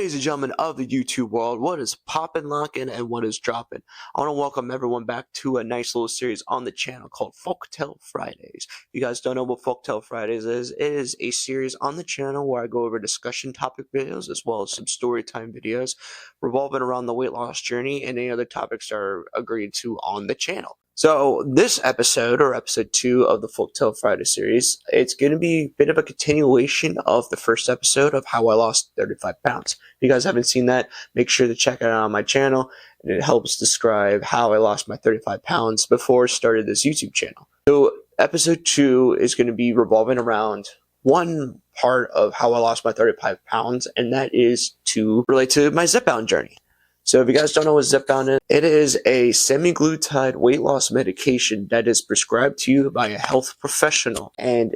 Ladies and gentlemen of the YouTube world, what is poppin', lockin', and what is droppin'? I want to welcome everyone back to a nice little series on the channel called FolkTale Fridays. If you guys don't know what FolkTale Fridays is, it is a series on the channel where I go over discussion topic videos as well as some story time videos revolving around the weight loss journey and any other topics that are agreed to on the channel. So this episode, or episode 2 of the FolkTale Friday series, it's going to be a bit of a continuation of the first episode of how I lost 35 pounds. If you guys haven't seen that, make sure to check it out on my channel, and it helps describe how I lost my 35 pounds before I started this YouTube channel. So episode 2 is going to be revolving around one part of how I lost my 35 pounds, and that is to relate to my ZEPBOUND journey. So if you guys don't know what ZEPBOUND is, it is a semaglutide weight loss medication that is prescribed to you by a health professional. And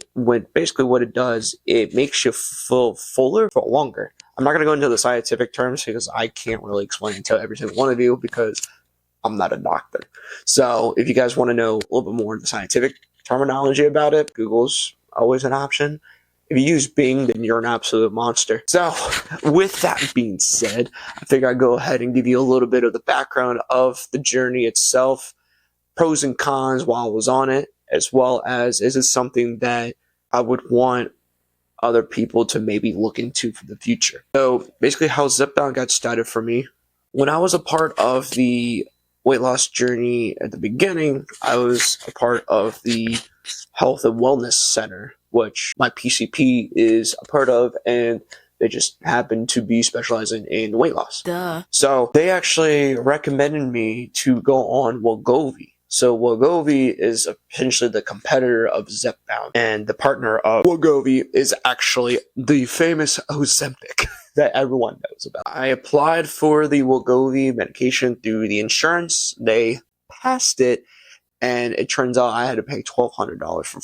basically what it does, it makes you feel fuller for longer. I'm not going to go into the scientific terms because I can't really explain it to every single one of you because I'm not a doctor. So if you guys want to know a little bit more of the scientific terminology about it, Google's always an option. If you use Bing, then you're an absolute monster. So, with that being said, I figure I'd go ahead and give you a little bit of the background of the journey itself, pros and cons while I was on it, as well as is it something that I would want other people to maybe look into for the future. So, basically how ZEPBOUND got started for me. When I was a part of the weight loss journey at the beginning, I was a part of the Health and Wellness Center, which my PCP is a part of, and they just happen to be specializing in weight loss. Duh. So they actually recommended me to go on Wegovy. So Wegovy is essentially the competitor of ZEPBOUND, and the partner of Wegovy is actually the famous Ozempic that everyone knows about. I applied for the Wegovy medication through the insurance. They passed it, and it turns out I had to pay $1,200 for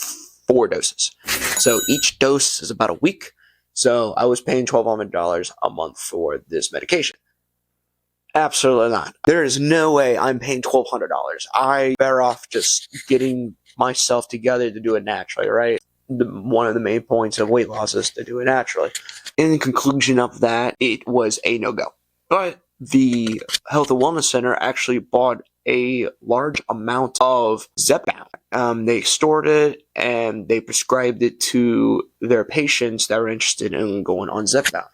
4 doses. So each dose is about a week. So I was paying $1,200 a month for this medication. Absolutely not. There is no way I'm paying $1,200. I better off just getting myself together to do it naturally, right? One of the main points of weight loss is to do it naturally. In the conclusion of that, it was a no-go. But the Health and Wellness Center actually bought a large amount of ZEPBOUND. They stored it and they prescribed it to their patients that were interested in going on ZEPBOUND.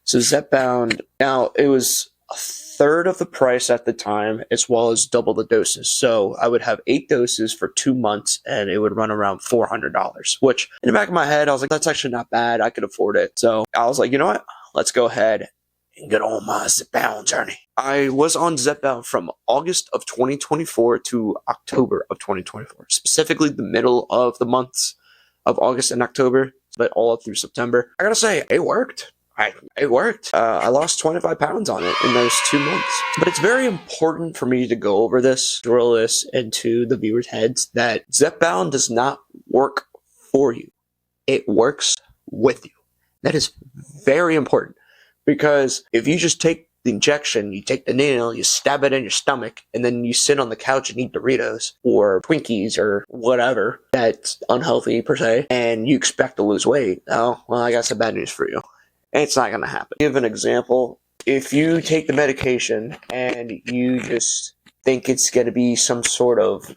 So ZEPBOUND, now it was a third of the price at the time, as well as double the doses. So I would have 8 doses for 2 months, and it would run around $400, which in the back of my head, I was like, that's actually not bad. I could afford it. So I was like, you know what? Let's go ahead and get on my ZEPBOUND journey. I was on ZEPBOUND from August of 2024 to October of 2024, specifically the middle of the months of August and October, but all up through September. I gotta say, it worked. It worked. I lost 25 pounds on it in those 2 months. But it's very important for me to go over this, drill this into the viewers' heads, that ZEPBOUND does not work for you. It works with you. That is very important. Because if you just take the injection, you take the needle, you stab it in your stomach, and then you sit on the couch and eat Doritos or Twinkies or whatever that's unhealthy per se, and you expect to lose weight, oh, well, I got some bad news for you. It's not going to happen. Give an example. If you take the medication and you just think it's going to be some sort of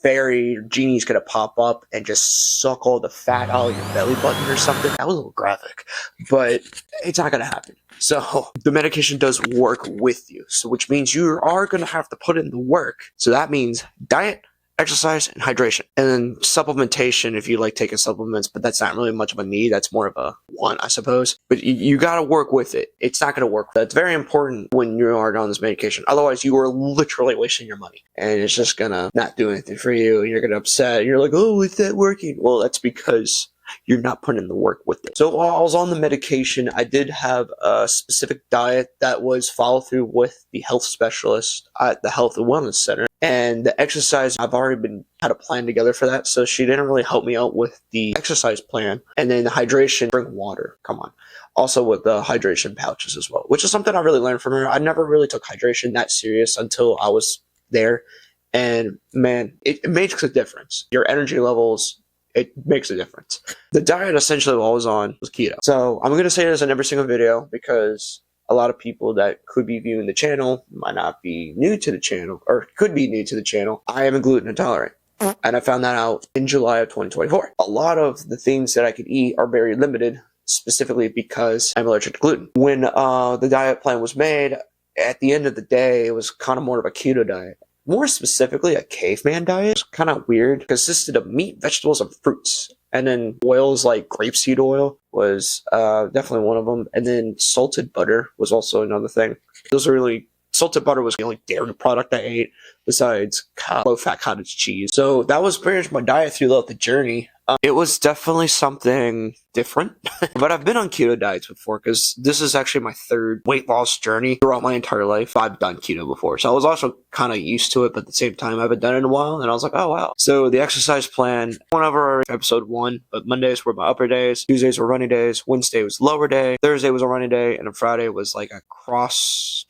fairy genie's going to pop up and just suck all the fat out of your belly button or something, that was a little graphic, but it's not going to happen. So the medication does work with you, so which means you are going to have to put in the work. So that means diet, exercise, and hydration. And then supplementation if you like taking supplements, but that's not really much of a need. That's more of a want, I suppose. But you got to work with it. It's not going to work. That's very important when you are on this medication. Otherwise, you are literally wasting your money. And it's just going to not do anything for you. And you're going to upset. You're like, oh, is that working? Well, that's because you're not putting in the work with it. So while I was on the medication, I did have a specific diet that was followed through with the health specialist at the Health and Wellness Center. And the exercise, I've already had a plan together for that, so she didn't really help me out with the exercise plan. And then the hydration, drink water, come on. Also with the hydration pouches as well, which is something I really learned from her. I never really took hydration that serious until I was there. And man, it makes a difference. Your energy levels, it makes a difference. The diet essentially I was on was keto. So I'm going to say this in every single video because a lot of people that could be viewing the channel might not be new to the channel, or could be new to the channel. I am gluten intolerant. And I found that out in July of 2024. A lot of the things that I could eat are very limited, specifically because I'm allergic to gluten. When the diet plan was made, at the end of the day, it was kind of more of a keto diet. More specifically, a caveman diet. It's kind of weird. It consisted of meat, vegetables, and fruits. And then oils like grapeseed oil was definitely one of them. And then salted butter was also another thing. Those are really... Salted butter was the only dairy product I ate besides low-fat cottage cheese. So that was pretty much my diet throughout the journey. It was definitely something different. But I've been on keto diets before because this is actually my third weight loss journey throughout my entire life. I've done keto before. So I was also kind of used to it, but at the same time, I haven't done it in a while. And I was like, oh, wow. So the exercise plan, went over episode 1, but Mondays were my upper days. Tuesdays were running days. Wednesday was lower day. Thursday was a running day. And then Friday was like a cross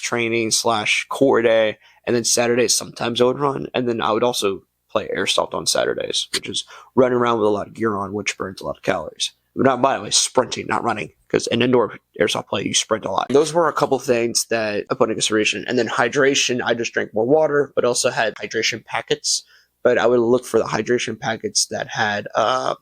training / core day. And then Saturdays, sometimes I would run. And then I would also play airsoft on Saturdays, which is running around with a lot of gear on, which burns a lot of calories. But not, by the way, sprinting, not running, because in indoor airsoft play, you sprint a lot. Those were a couple things that I put in consideration. And then hydration, I just drank more water, but also had hydration packets. But I would look for the hydration packets that had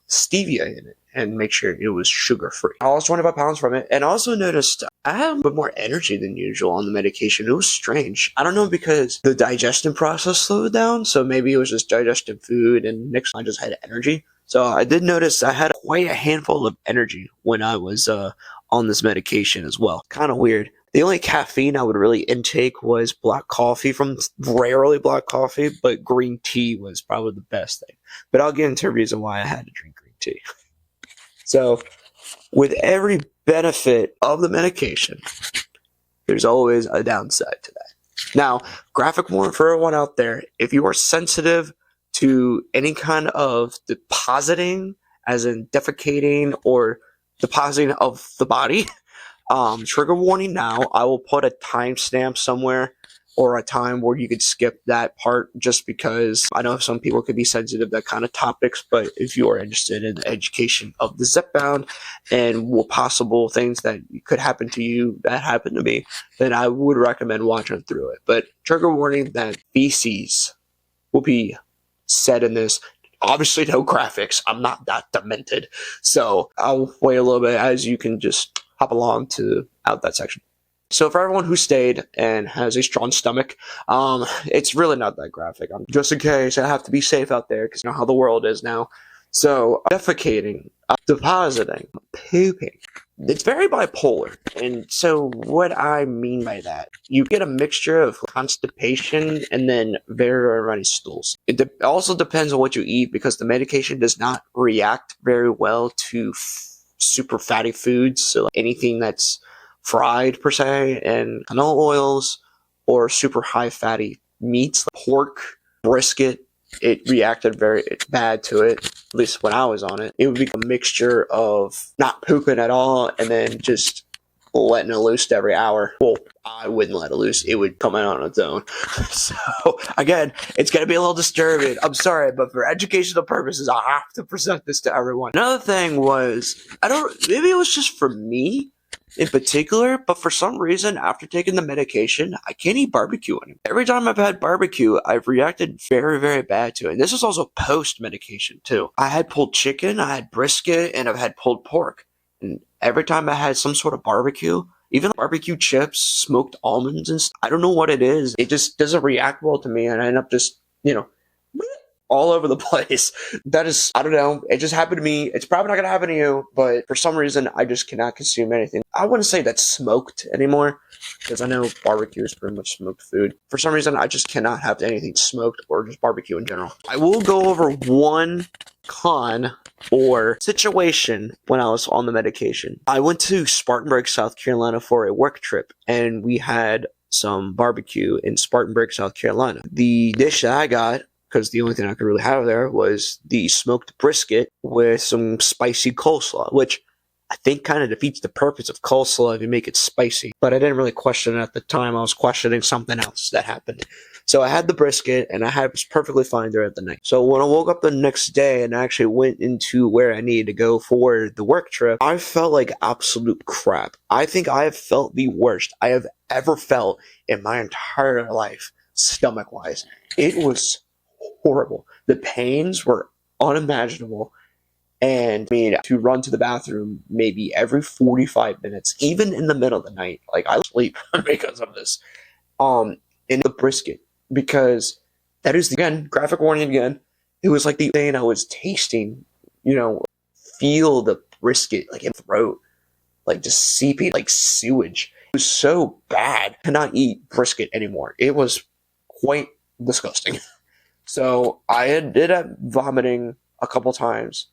stevia in it and make sure it was sugar-free. I lost 25 pounds from it, and I also noticed I had a bit more energy than usual on the medication. It was strange. I don't know, because the digestion process slowed down, so maybe it was just digesting food, and next time I just had energy. So I did notice I had quite a handful of energy when I was on this medication as well. Kind of weird. The only caffeine I would really intake was black coffee, rarely black coffee, but green tea was probably the best thing. But I'll get into a reason why I had to drink green tea. So, with every benefit of the medication, there's always a downside to that. Now, graphic warning for everyone out there, if you are sensitive to any kind of depositing, as in defecating or depositing of the body, trigger warning now. I will put a timestamp somewhere or a time where you could skip that part, just because I know some people could be sensitive to that kind of topics. But if you are interested in the education of the ZEPBOUND and what possible things that could happen to you that happened to me, then I would recommend watching through it. But trigger warning that feces will be said in this. Obviously no graphics. I'm not that demented. So I'll wait a little bit, as you can just hop along to out that section. So for everyone who stayed and has a strong stomach, it's really not that graphic. Just in case, I have to be safe out there, because you know how the world is now. So defecating, depositing, pooping, it's very bipolar. And so what I mean by that, you get a mixture of constipation and then very runny stools. It also depends on what you eat, because the medication does not react very well to super fatty foods. So anything that's fried per se, and canola oils, or super high fatty meats like pork, brisket, it reacted very bad to it, at least when I was on it. It would be a mixture of not pooping at all and then just letting it loose every hour. Well, I wouldn't let it loose. It would come out on its own. So, again, it's going to be a little disturbing. I'm sorry, but for educational purposes, I have to present this to everyone. Another thing was, maybe it was just for me in particular, but for some reason, after taking the medication, I can't eat barbecue anymore. Every time I've had barbecue, I've reacted very, very bad to it. And this is also post-medication, too. I had pulled chicken, I had brisket, and I've had pulled pork. And every time I had some sort of barbecue, even barbecue chips, smoked almonds and stuff, I don't know what it is. It just doesn't react well to me, and I end up just, all over the place. That is, I don't know. It just happened to me. It's probably not going to happen to you, but for some reason, I just cannot consume anything. I wouldn't say that's smoked anymore, because I know barbecue is pretty much smoked food. For some reason, I just cannot have anything smoked or just barbecue in general. I will go over one con or situation when I was on the medication. I went to Spartanburg, South Carolina for a work trip, and we had some barbecue in Spartanburg, South Carolina. The dish that I got, because the only thing I could really have there was the smoked brisket with some spicy coleslaw, which I think kind of defeats the purpose of coleslaw if you make it spicy. But I didn't really question it at the time. I was questioning something else that happened. So I had the brisket, and I was perfectly fine throughout the night. So when I woke up the next day and I actually went into where I needed to go for the work trip, I felt like absolute crap. I think I have felt the worst I have ever felt in my entire life, stomach-wise. It was horrible. The pains were unimaginable. And I mean, to run to the bathroom maybe every 45 minutes, even in the middle of the night. Like, I sleep because of this. In the brisket. Because that is, again, graphic warning again, it was like the thing I was tasting, feel the brisket, like, in the throat. Like, just seeping, like, sewage. It was so bad. I cannot eat brisket anymore. It was quite disgusting. So, I ended up vomiting a couple times.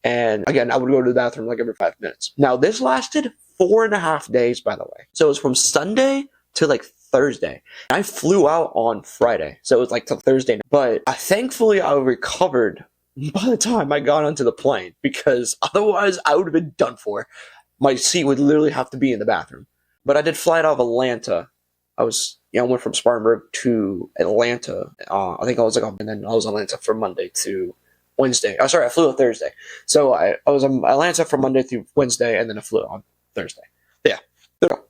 And again, I would go to the bathroom like every 5 minutes. Now, this lasted 4.5 days, by the way. So it was from Sunday to like Thursday. I flew out on Friday, so it was like till Thursday. But thankfully, I recovered by the time I got onto the plane, because otherwise I would have been done for. My seat would literally have to be in the bathroom. But I did fly out of Atlanta. I went from Spartanburg to Atlanta. I think I was and then I was in Atlanta from Monday to Wednesday. Oh, sorry, I flew on Thursday. So I was in Atlanta from Monday through Wednesday, and then I flew on Thursday. Yeah.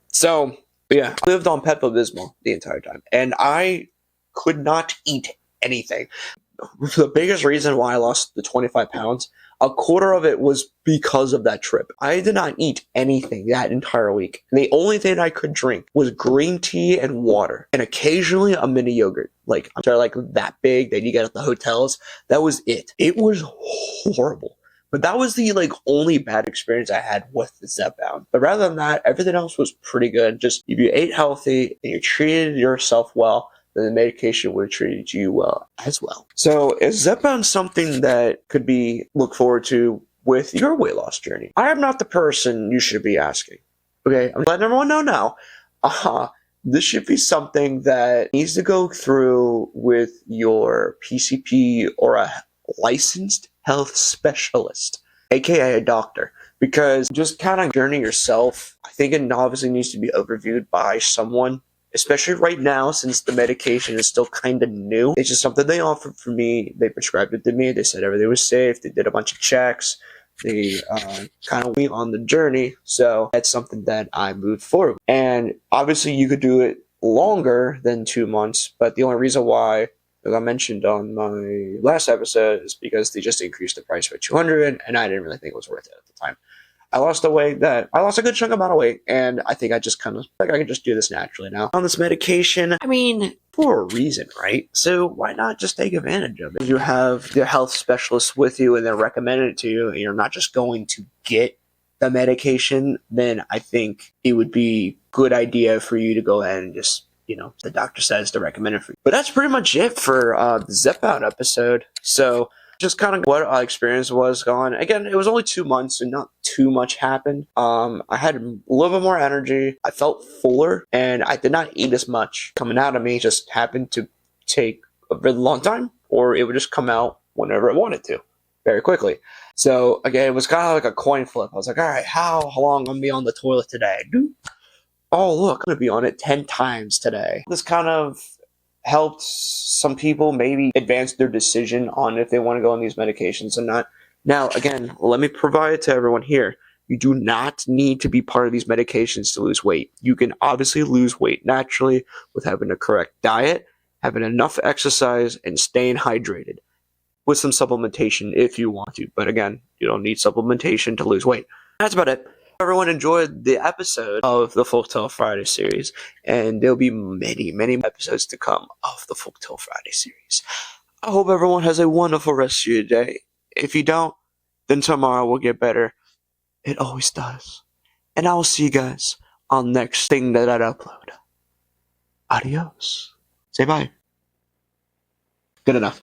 So, yeah, I lived on Pepto-Bismol the entire time, and I could not eat anything. The biggest reason why I lost the 25 pounds, a quarter of it was because of that trip. I did not eat anything that entire week. And the only thing I could drink was green tea and water, and occasionally a mini yogurt. Like, I'm sorry, like that big that you get at the hotels. That was it. It was horrible. But that was the only bad experience I had with the ZEPBOUND. But rather than that, everything else was pretty good. Just if you ate healthy and you treated yourself well, then the medication would have treated you well as well. So is ZEPBOUND something that could be looked forward to with your weight loss journey? I am not the person you should be asking. Okay, I'm letting everyone know now. This should be something that needs to go through with your PCP or a licensed health specialist, aka a doctor, because just kind of journey yourself, I think it obviously needs to be overviewed by someone, especially right now since the medication is still kind of new. It's just something they offered for me. They prescribed it to me. They said everything was safe. They did a bunch of checks. They kind of went on the journey. So that's something that I moved forward. And obviously you could do it longer than 2 months, but the only reason why, as I mentioned on my last episode, is because they just increased the price by $200, and I didn't really think it was worth it at the time. I lost a good chunk amount of weight, and I think I just kind of, I can just do this naturally now. On this medication, I mean, for a reason, right? So why not just take advantage of it? You have the health specialist with you, and they're recommending it to you, and you're not just going to get the medication, then I think it would be a good idea for you to go ahead and just, the doctor says to recommend it for you. But that's pretty much it for the ZEPBOUND episode. So just kind of what our experience was going. Again, it was only 2 months and not too much happened. I had a little bit more energy. I felt fuller, and I did not eat as much. Coming out of me just happened to take a really long time, or it would just come out whenever it wanted to, very quickly. So again, it was kind of like a coin flip. I was like, all right, how long I'm going to be on the toilet today? Oh, look, I'm going to be on it 10 times today. This kind of helped some people maybe advance their decision on if they want to go on these medications or not. Now, again, let me provide it to everyone here. You do not need to be part of these medications to lose weight. You can obviously lose weight naturally with having a correct diet, having enough exercise, and staying hydrated, with some supplementation if you want to. But again, you don't need supplementation to lose weight. That's about it. Everyone enjoyed the episode of the FolkTale Friday series, and there'll be many, many episodes to come of the FolkTale Friday series. I hope everyone has a wonderful rest of your day. If you don't, then tomorrow will get better. It always does. And I will see you guys on the next thing that I upload. Adios. Say bye. Good enough.